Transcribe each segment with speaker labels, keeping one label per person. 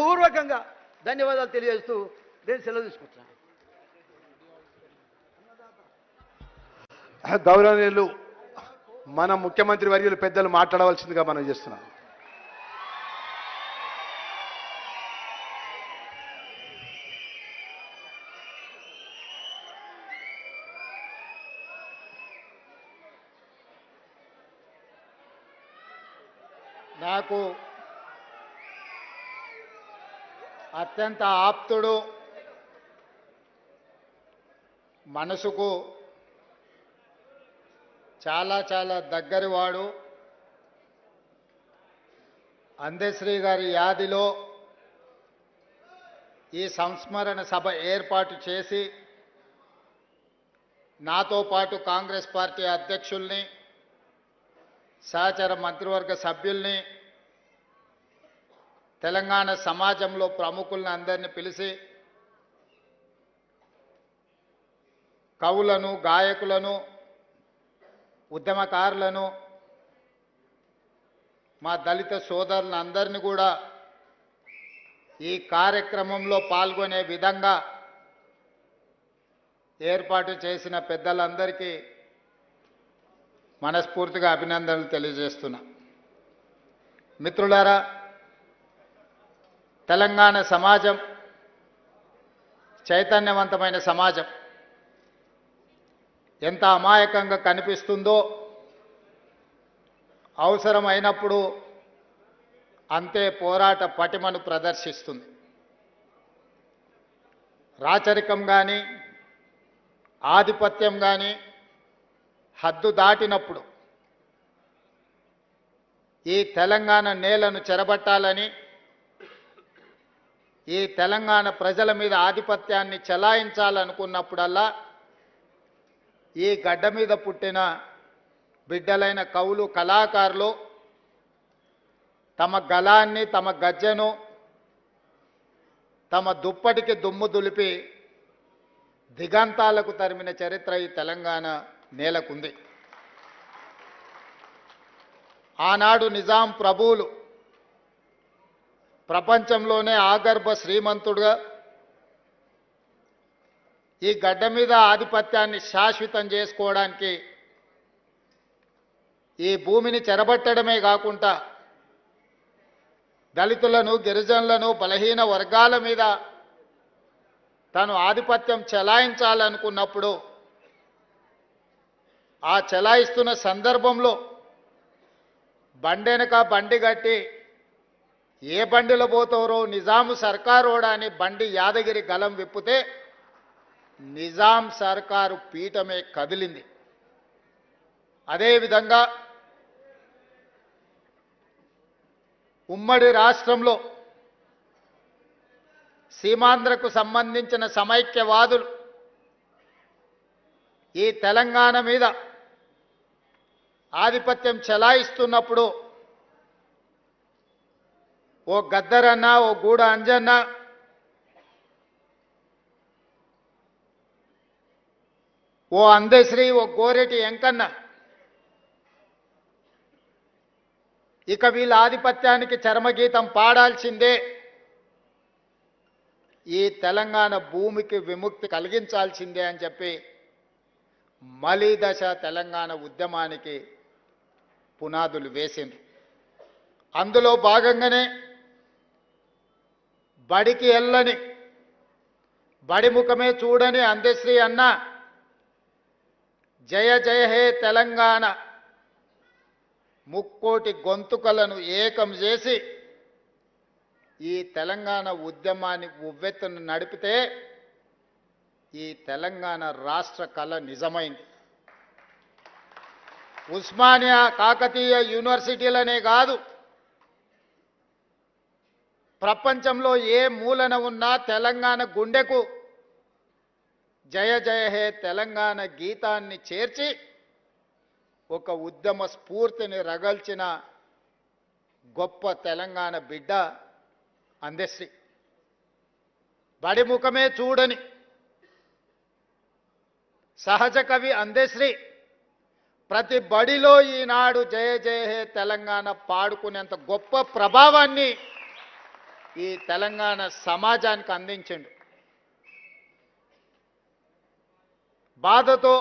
Speaker 1: హృదయపూర్వకంగా ధన్యవాదాలు తెలియజేస్తూ నేను సెలవు తీసుకుంటున్నాను.
Speaker 2: గౌరవనీయులు మన ముఖ్యమంత్రి వర్యులు పెద్దలు మాట్లాడవలసిందిగా మనం చేస్తున్నాం.
Speaker 3: నాకు అత్యంత ఆప్తుడు, మనసుకు చాలా చాలా దగ్గరివాడు, అందశ్రీ గారి యాదిలో ఈ సంస్మరణ సభ ఏర్పాటు చేసి నాతో పాటు కాంగ్రెస్ పార్టీ అధ్యక్షుల్ని, సహచర మంత్రివర్గ సభ్యుల్ని, తెలంగాణ సమాజంలో ప్రముఖులను అందరినీ పిలిచి కవులను, గాయకులను, ఉద్యమకారులను, మా దళిత సోదరులను అందరినీ కూడా ఈ కార్యక్రమంలో పాల్గొనే విధంగా ఏర్పాటు చేసిన పెద్దలందరికీ మనస్ఫూర్తిగా అభినందనలు తెలియజేస్తున్నా. మిత్రులారా, తెలంగాణ సమాజం చైతన్యవంతమైన సమాజం. ఎంత అమాయకంగా కనిపిస్తుందో అవసరమైనప్పుడు అంతే పోరాట పటిమను ప్రదర్శిస్తుంది. రాచరికం కానీ ఆధిపత్యం కానీ హద్దు దాటినప్పుడు ఈ తెలంగాణ నేలను చెరబట్టాలని, ఈ తెలంగాణ ప్రజల మీద ఆధిపత్యాన్ని చెలాయించాలనుకున్నప్పుడల్లా ఈ గడ్డ మీద పుట్టిన బిడ్డలైన కవులు, కళాకారులు తమ గళాన్ని, తమ గజ్జెను, తమ దుప్పటికి దుమ్ము దులిపి దిగంతాలకు తరిమిన చరిత్ర ఈ తెలంగాణ నేలకుంది. ఆనాడు నిజాం ప్రభువులు ప్రపంచంలోనే ఆగర్భ శ్రీమంతుడుగా ఈ గడ్డ మీద ఆధిపత్యాన్ని శాశ్వతం చేసుకోవడానికి ఈ భూమిని చెరబట్టడమే కాకుండా దళితులను, గిరిజనులను, బలహీన వర్గాల మీద తాను ఆధిపత్యం చెలాయించాలనుకున్నప్పుడు ఆ చెలాయిస్తున్న సందర్భంలో బండెనక బండి కట్టి ఏ బండిలో పోతారో నిజాము సర్కారోడా అని బండి యాదగిరి గలం విప్పితే నిజాం సర్కారు పీఠమే కదిలింది. అదేవిధంగా ఉమ్మడి రాష్ట్రంలో సీమాంధ్రకు సంబంధించిన సమైక్యవాదులు ఈ తెలంగాణ మీద ఆధిపత్యం చెలాయిస్తున్నప్పుడు ఓ గద్దరన్న, ఓ గూడ అంజన్న, ఓ అందశ్రీ, ఓ గోరెటి ఎంకన్న ఇక వీళ్ళ ఆధిపత్యానికి చరమగీతం పాడాల్సిందే, ఈ తెలంగాణ భూమికి విముక్తి కలిగించాల్సిందే అని చెప్పి మలిదశ తెలంగాణ ఉద్యమానికి పునాదులు వేసింది. అందులో భాగంగానే బడికి వెళ్ళని, బడి ముఖమే చూడని అందశ్రీ అన్న జయ జయ హే తెలంగాణ ముక్కోటి గొంతుకలను ఏకం చేసి ఈ తెలంగాణ ఉద్యమాన్ని ఉవ్వెత్తున నడిపితే ఈ తెలంగాణ రాష్ట్ర కళ నిజమైంది. ఉస్మానియా, కాకతీయ యూనివర్సిటీలనే కాదు, ప్రపంచంలో ఏ మూలన ఉన్నా తెలంగాణ గుండెకు జయ జయ హే తెలంగాణ గీతాన్ని చేర్చి ఒక ఉద్యమ స్ఫూర్తిని రగల్చిన గొప్ప తెలంగాణ బిడ్డ అందశ్రీ. బడి ముఖమే చూడని సహజ కవి అందశ్రీ ప్రతి బడిలో ఈనాడు జయ జయ హే తెలంగాణ పాడుకునేంత గొప్ప ప్రభావాన్ని ఈ తెలంగాణ సమాజానికి అందించిండు. బాధతో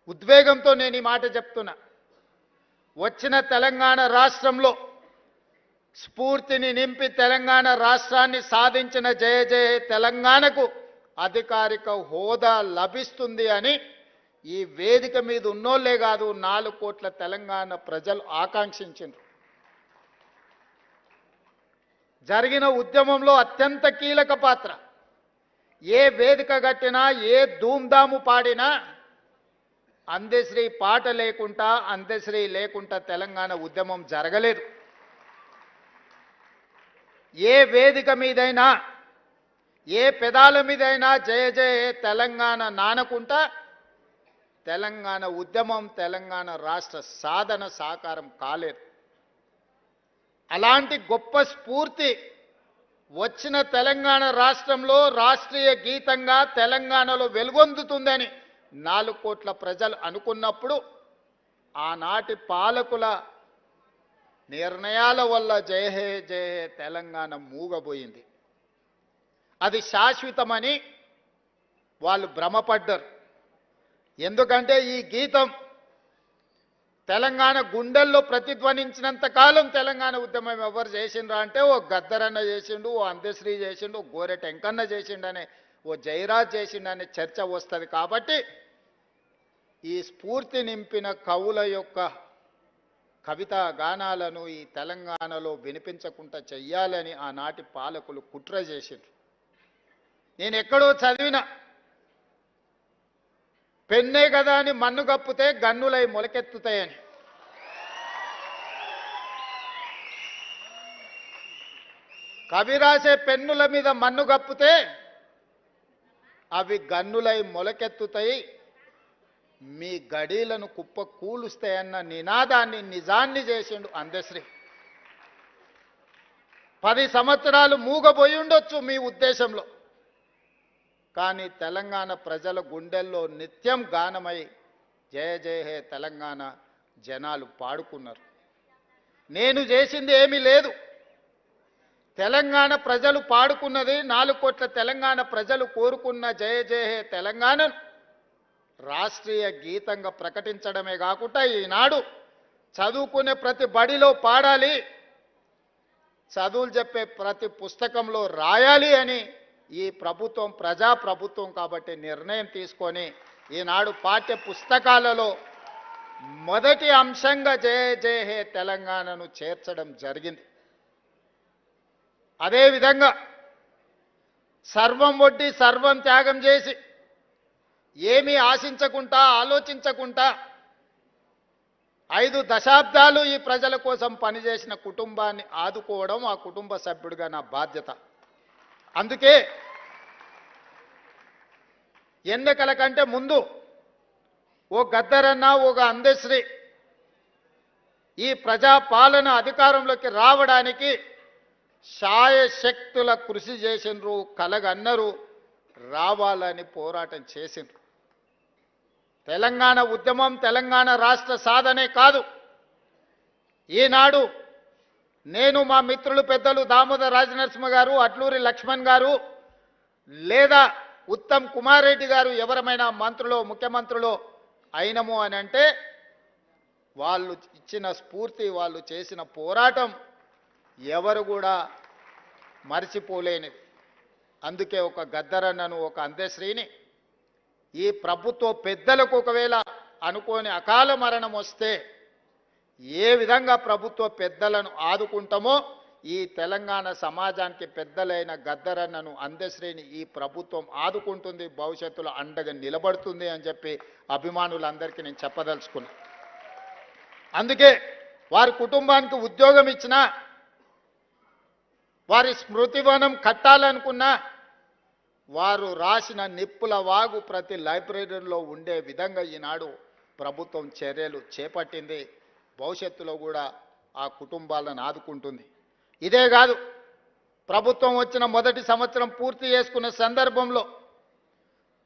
Speaker 3: ఉద్వేగంతో నేను ఈ మాట చెప్తున్నా. వచ్చిన తెలంగాణ రాష్ట్రంలో స్ఫూర్తిని నింపి తెలంగాణ రాష్ట్రాన్ని సాధించిన జయ జయ తెలంగాణకు అధికారిక హోదా లభిస్తుంది అని ఈ వేదిక మీద ఉన్నోళ్లే కాదు 4 కోట్ల తెలంగాణ ప్రజలు ఆకాంక్షించారు. జరిగిన ఉద్యమంలో అత్యంత కీలక పాత్ర. ఏ వేదిక కట్టినా ఏ ధూమ్ధాము పాడినా అందశ్రీ పాట లేకుండా అందశ్రీ లేకుండా తెలంగాణ ఉద్యమం జరగలేదు. ఏ వేదిక మీదైనా ఏ పెదాల మీదైనా జయ జయ తెలంగాణ నానకుంటా తెలంగాణ ఉద్యమం తెలంగాణ రాష్ట్ర సాధన సాకారం కాలేదు. అలాంటి గొప్ప స్ఫూర్తి వచ్చిన తెలంగాణ రాష్ట్రంలో రాష్ట్రీయ గీతంగా తెలంగాణలో వెలుగొందుతుందని 4 కోట్ల ప్రజలు అనుకున్నప్పుడు ఆనాటి పాలకుల నిర్ణయాల వల్ల జయ హే జయ హే తెలంగాణ మూగబోయింది. అది శాశ్వతమని వాళ్ళు భ్రమపడ్డారు. ఎందుకంటే ఈ గీతం తెలంగాణ గుండెల్లో ప్రతిధ్వనించినంత కాలం తెలంగాణ ఉద్యమం ఎవరు చేసిండ్రా అంటే ఓ గద్దరన్న చేసిండు, ఓ అందశ్రీ చేసిండు, ఓ గోరె టెంకన్న చేసిండనే, ఓ జయరాజ్ చేసిండనే చర్చ వస్తుంది. కాబట్టి ఈ స్ఫూర్తి నింపిన కవుల యొక్క కవితా గానాలను ఈ తెలంగాణలో వినిపించకుండా చెయ్యాలని ఆనాటి పాలకులు కుట్ర చేసిండ్రు. నేను ఎక్కడో చదివిన పెన్నే కదా అని మన్ను కప్పితే గన్నులై మొలకెత్తుతాయని. కవి రాసే పెన్నుల మీద మన్ను కప్పితే అవి గన్నులై మొలకెత్తుతాయి, మీ గడీలను కుప్ప కూలుస్తాయన్న నినాదాన్ని నిజాన్ని చేసిండు అందశ్రీ. 10 సంవత్సరాలు మూగబోయి ఉండొచ్చు మీ ఉద్దేశంలో, కానీ తెలంగాణ ప్రజల గుండెల్లో నిత్యం గానమై జయ జయ హే తెలంగాణ జనాలు పాడుకున్నారు. నేను చేసింది ఏమీ లేదు. తెలంగాణ ప్రజలు పాడుకున్నది 4 కోట్ల తెలంగాణ ప్రజలు కోరుకున్న జయ జయ హే తెలంగాణను రాష్ట్రీయ గీతంగా ప్రకటించడమే కాకుండా ఈనాడు చదువుకునే ప్రతి బడిలో పాడాలి, చదువులు చెప్పే ప్రతి పుస్తకంలో రాయాలి అని ఈ ప్రభుత్వం ప్రజాప్రభుత్వం కాబట్టి నిర్ణయం తీసుకొని ఈనాడు పాఠ్య పుస్తకాలలో మొదటి అంశంగా జయ జయ హే తెలంగాణను చేర్చడం జరిగింది. అదేవిధంగా సర్వం ఒడ్డి సర్వం త్యాగం చేసి ఏమీ ఆశించకుండా ఆలోచించకుండా 5 దశాబ్దాలు ఈ ప్రజల కోసం పనిచేసిన కుటుంబాన్ని ఆదుకోవడం ఆ కుటుంబ సభ్యుడిగా నా బాధ్యత. అందుకే ఎన్నికల కంటే ముందు ఓ గద్దరన్న ఒక అందశ్రీ ఈ ప్రజాపాలన అధికారంలోకి రావడానికి శాయశక్తుల కృషి చేసిండ్రు, కలగన్నరు, రావాలని పోరాటం చేసిండ్రు. తెలంగాణ ఉద్యమం తెలంగాణ రాష్ట్ర సాధనే కాదు. ఈనాడు నేను మా మిత్రులు పెద్దలు దామోదర్ రాజనరసింహ గారు, అట్లూరి లక్ష్మణ్ గారు లేదా ఉత్తమ్ కుమార్ రెడ్డి గారు ఎవరమైనా మంత్రులు ముఖ్యమంత్రులు అయినము అని అంటే వాళ్ళు ఇచ్చిన స్ఫూర్తి, వాళ్ళు చేసిన పోరాటం ఎవరు కూడా మర్చిపోలేనిది. అందుకే ఒక గద్దరన్నను ఒక అందశ్రీని ఈ ప్రభుత్వ పెద్దలకు ఒకవేళ అనుకోని అకాల మరణం వస్తే ఏ విధంగా ప్రభుత్వ పెద్దలను ఆదుకుంటామో ఈ తెలంగాణ సమాజానికి పెద్దలైన గద్దరన్నను అందశ్రీని ఈ ప్రభుత్వం ఆదుకుంటుంది, భవిష్యత్తులో అండగా నిలబడుతుంది అని చెప్పి అభిమానులందరికీ నేను చెప్పదలుచుకున్నా. అందుకే వారి కుటుంబానికి ఉద్యోగం ఇచ్చినా, వారి స్మృతివనం కట్టాలనుకున్నా వారు రాసిన నిప్పుల వాగు ప్రతి లైబ్రరీలో ఉండే విధంగా ఈనాడు ప్రభుత్వం చర్యలు చేపట్టింది. భవిష్యత్తులో కూడా ఆ కుటుంబాలను ఆదుకుంటుంది. ఇదే కాదు, ప్రభుత్వం వచ్చిన మొదటి సంవత్సరం పూర్తి చేసుకున్న సందర్భంలో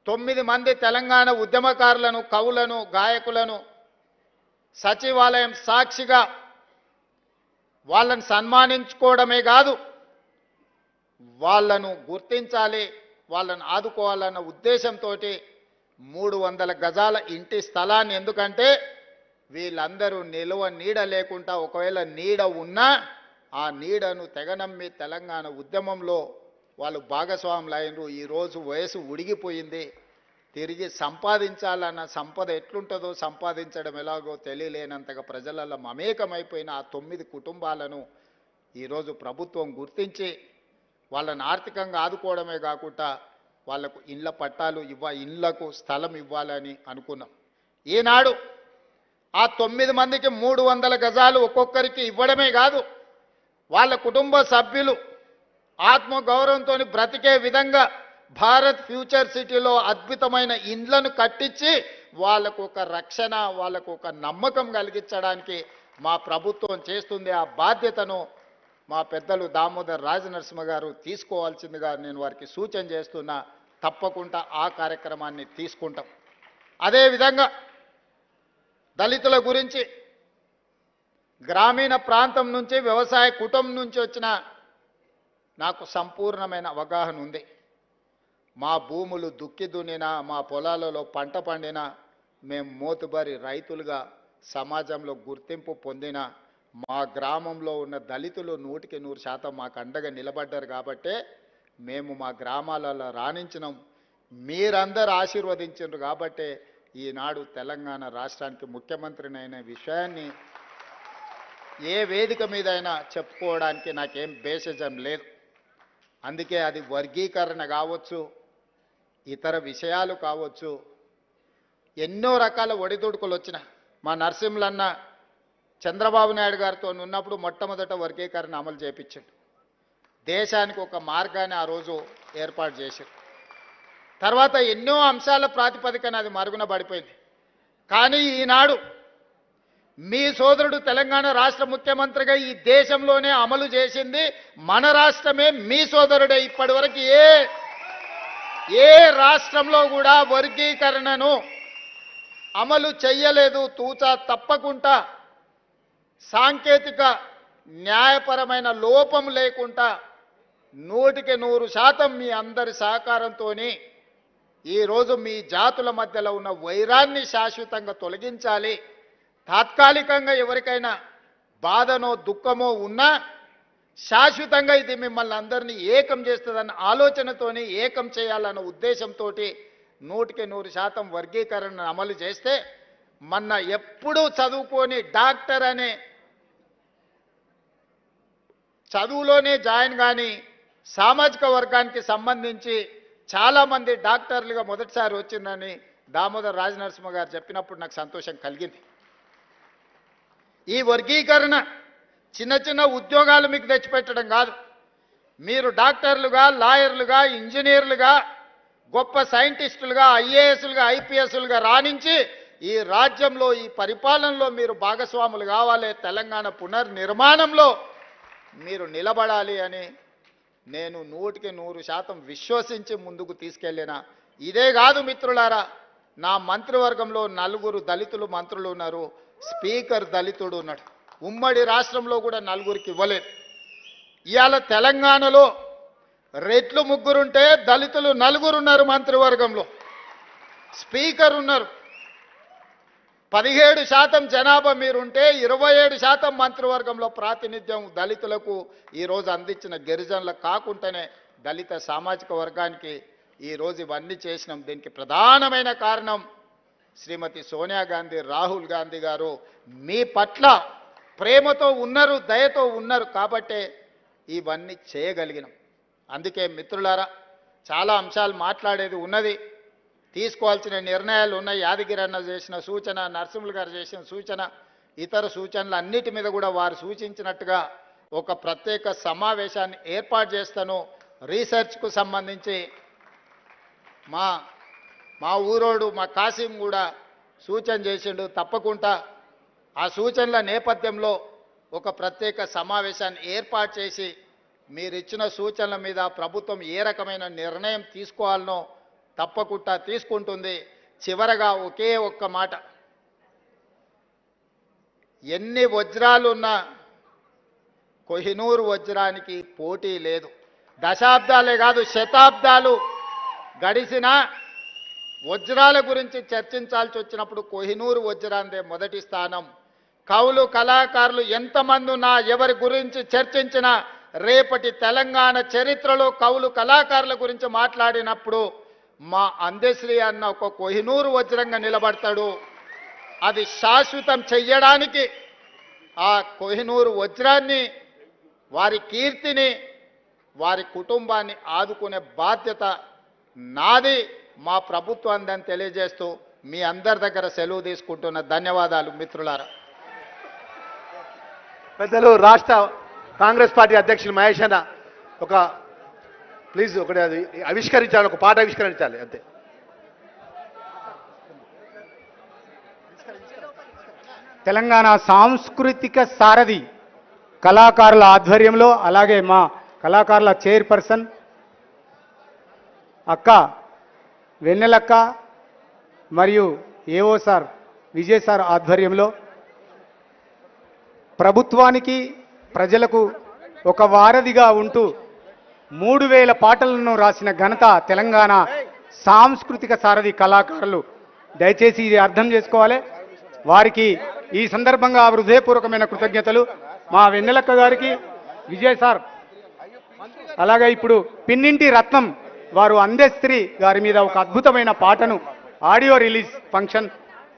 Speaker 3: 9 మంది తెలంగాణ ఉద్యమకారులను, కవులను, గాయకులను సచివాలయం సాక్షిగా వాళ్ళని సన్మానించుకోవడమే కాదు, వాళ్ళను గుర్తించాలి, వాళ్ళను ఆదుకోవాలన్న ఉద్దేశంతో 300 గజాల ఇంటి స్థలాన్ని, ఎందుకంటే వీళ్ళందరూ నిలువ నీడ లేకుండా ఒకవేళ నీడ ఉన్నా ఆ నీడను తెగనమ్మి తెలంగాణ ఉద్యమంలో వాళ్ళు భాగస్వాములు అయినరు. ఈరోజు వయసు ఉడిగిపోయింది, తిరిగి సంపాదించాలన్న సంపద ఎట్లుంటుందో సంపాదించడం ఎలాగో తెలియలేనంతగా ప్రజలలో మమేకమైపోయిన ఆ 9 కుటుంబాలను ఈరోజు ప్రభుత్వం గుర్తించి వాళ్ళని ఆర్థికంగా ఆదుకోవడమే కాకుండా వాళ్లకు ఇళ్ల పట్టాలు ఇళ్లకు స్థలం ఇవ్వాలని అనుకున్నాం. ఈనాడు ఆ 9 మందికి 300 గజాలు ఒక్కొక్కరికి ఇవ్వడమే కాదు, వాళ్ళ కుటుంబ సభ్యులు ఆత్మగౌరవంతో బ్రతికే విధంగా భారత్ ఫ్యూచర్ సిటీలో అద్భుతమైన ఇండ్లను కట్టించి వాళ్ళకు ఒక రక్షణ, వాళ్ళకు ఒక నమ్మకం కలిగించడానికి మా ప్రభుత్వం చేస్తుంది. ఆ బాధ్యతను మా పెద్దలు దామోదర్ రాజనరసింహ గారు తీసుకోవాల్సిందిగా నేను వారికి సూచన చేస్తున్నా. తప్పకుండా ఆ కార్యక్రమాన్ని తీసుకుంటాం. అదేవిధంగా దళితుల గురించి గ్రామీణ ప్రాంతం నుంచి, వ్యవసాయ కుటుంబం నుంచి వచ్చిన నాకు సంపూర్ణమైన అవగాహన ఉంది. మా భూములు దుక్కి దున్నినా, మా పొలాలలో పంట పండినా, మేము మోతుబరి రైతులుగా సమాజంలో గుర్తింపు పొందిన మా గ్రామంలో ఉన్న దళితులు 100% మాకు అండగా నిలబడ్డారు. కాబట్టే మేము మా గ్రామాలలో రాణించినాం. మీరందరూ ఆశీర్వదించారు కాబట్టే ఈనాడు తెలంగాణ రాష్ట్రానికి ముఖ్యమంత్రినైన విషయాన్ని ఏ వేదిక మీదైనా చెప్పుకోవడానికి నాకేం బేసిజం లేదు. అందుకే అది వర్గీకరణ కావచ్చు, ఇతర విషయాలు కావచ్చు, ఎన్నో రకాల ఒడిదుడుకులు వచ్చిన మా నరసింహులన్న చంద్రబాబు నాయుడు గారితో ఉన్నప్పుడు మొట్టమొదట వర్గీకరణ అమలు చేయించాడు. దేశానికి ఒక మార్గాన్ని ఆ రోజు ఏర్పాటు చేశారు. తర్వాత ఎన్నో అంశాల ప్రాతిపదికన అది మరుగున పడిపోయింది. కానీ ఈనాడు మీ సోదరుడు తెలంగాణ రాష్ట్ర ముఖ్యమంత్రిగా ఈ దేశంలోనే అమలు చేసింది మన రాష్ట్రమే. మీ సోదరుడే. ఇప్పటి వరకు ఏ రాష్ట్రంలో కూడా వర్గీకరణను అమలు చెయ్యలేదు. తూచా తప్పకుండా సాంకేతిక న్యాయపరమైన లోపం లేకుండా 100% మీ అందరి సహకారంతో ఈరోజు మీ జాతుల మధ్యలో ఉన్న వైరాన్ని శాశ్వతంగా తొలగించాలి. తాత్కాలికంగా ఎవరికైనా బాధనో దుఃఖమో ఉన్నా శాశ్వతంగా ఇది మిమ్మల్ని అందరినీ ఏకం చేస్తుందన్న ఆలోచనతోని ఏకం చేయాలన్న ఉద్దేశంతో 100% వర్గీకరణను అమలు చేస్తే మొన్న ఎప్పుడూ చదువుకొని డాక్టర్ అనే చదువులోనే జాయిన్ కానీ సామాజిక వర్గానికి సంబంధించి చాలామంది డాక్టర్లుగా మొదటిసారి వచ్చిందని దామోదర్ రాజనరసింహ గారు చెప్పినప్పుడు నాకు సంతోషం కలిగింది. ఈ వర్గీకరణ చిన్న చిన్న ఉద్యోగాలు మీకు తెచ్చిపెట్టడం కాదు. మీరు డాక్టర్లుగా, లాయర్లుగా, ఇంజనీర్లుగా, గొప్ప సైంటిస్టులుగా, ఐఏఎస్లుగా, ఐపీఎస్లుగా రాణించి ఈ రాజ్యంలో, ఈ పరిపాలనలో మీరు భాగస్వాములు కావాలి. తెలంగాణ పునర్నిర్మాణంలో మీరు నిలబడాలి అని నేను 100% విశ్వసించి ముందుకు తీసుకెళ్ళిన. ఇదే కాదు మిత్రులారా, నా మంత్రివర్గంలో 4 దళితులు మంత్రులు ఉన్నారు. స్పీకర్ దళితుడు ఉన్నాడు. ఉమ్మడి రాష్ట్రంలో కూడా 4కి ఇవ్వలేదు. ఇవాళ తెలంగాణలో రెట్లు 3 ఉంటే దళితులు 4 ఉన్నారు మంత్రివర్గంలో. స్పీకర్ ఉన్నారు. 17% జనాభా మీరుంటే 27% మంత్రివర్గంలో ప్రాతినిధ్యం దళితులకు ఈరోజు అందించిన గిరిజనులకు కాకుండానే దళిత సామాజిక వర్గానికి ఈరోజు ఇవన్నీ చేసినాం. దీనికి ప్రధానమైన కారణం శ్రీమతి సోనియా గాంధీ, రాహుల్ గాంధీ గారు మీ పట్ల ప్రేమతో ఉన్నారు, దయతో ఉన్నారు కాబట్టే ఇవన్నీ చేయగలిగినాం. అందుకే మిత్రులారా, చాలా అంశాలు మాట్లాడేది ఉన్నది, తీసుకోవాల్సిన నిర్ణయాలు ఉన్నాయి. యాదగిరి అన్న చేసిన సూచన, నరసింహులు గారు చేసిన సూచన, ఇతర సూచనలు అన్నిటి మీద కూడా వారు సూచించినట్టుగా ఒక ప్రత్యేక సమావేశాన్ని ఏర్పాటు చేస్తాను. రీసెర్చ్కు సంబంధించి మా ఊరోడు మా కాసిం కూడా సూచన చేసిండు. తప్పకుండా ఆ సూచనల నేపథ్యంలో ఒక ప్రత్యేక సమావేశాన్ని ఏర్పాటు చేసి మీరిచ్చిన సూచనల మీద ప్రభుత్వం ఏ రకమైన నిర్ణయం తీసుకోవాలనో తప్పకుండా తీసుకుంటుంది. చివరగా ఒకే ఒక్క మాట, ఎన్ని వజ్రాలున్నా కోహినూరు వజ్రానికి పోటీ లేదు. దశాబ్దాలే కాదు శతాబ్దాలు గడిచిన వజ్రాల గురించి చర్చించాల్సి వచ్చినప్పుడు కోహినూరు వజ్రాందే మొదటి స్థానం. కవులు కళాకారులు ఎంతమంది ఉన్నా ఎవరి గురించి చర్చించినా రేపటి తెలంగాణ చరిత్రలో కవులు కళాకారుల గురించి మాట్లాడినప్పుడు మా అందశ్రీ అన్న ఒక కోహినూరు వజ్రంగా నిలబడతాడు. అది శాశ్వతం చెయ్యడానికి ఆ కోహినూరు వజ్రాన్ని, వారి కీర్తిని, వారి కుటుంబాన్ని ఆదుకునే బాధ్యత నాది, మా ప్రభుత్వాన్ని అని తెలియజేస్తూ మీ అందరి దగ్గర సెలవు తీసుకుంటున్న ధన్యవాదాలు మిత్రులారా.
Speaker 2: పెద్దలు రాష్ట్ర కాంగ్రెస్ పార్టీ అధ్యక్షులు మహేష్ అన్న ఒక ప్లీజ్ ఒకటి అది ఆవిష్కరించాలి, ఒక పాట ఆవిష్కరించాలి అంతే.
Speaker 4: తెలంగాణ సాంస్కృతిక సారథి కళాకారుల ఆధ్వర్యంలో, అలాగే మా కళాకారుల చైర్పర్సన్ అక్క వెన్నెలక్క మరియు ఏఓ సార్ విజయ్ సార్ ఆధ్వర్యంలో ప్రభుత్వానికి ప్రజలకు ఒక వారధిగా ఉంటూ 3000 పాటలను రాసిన ఘనత తెలంగాణ సాంస్కృతిక సారథి కళాకారులు. దయచేసి ఇది అర్థం చేసుకోవాలి. వారికి ఈ సందర్భంగా హృదయపూర్వకమైన కృతజ్ఞతలు. మా వెన్నెలక్క గారికి, విజయ్ సార్, అలాగే ఇప్పుడు పిన్నింటి రత్నం వారు అందశ్రీ గారి మీద ఒక అద్భుతమైన పాటను ఆడియో రిలీజ్ ఫంక్షన్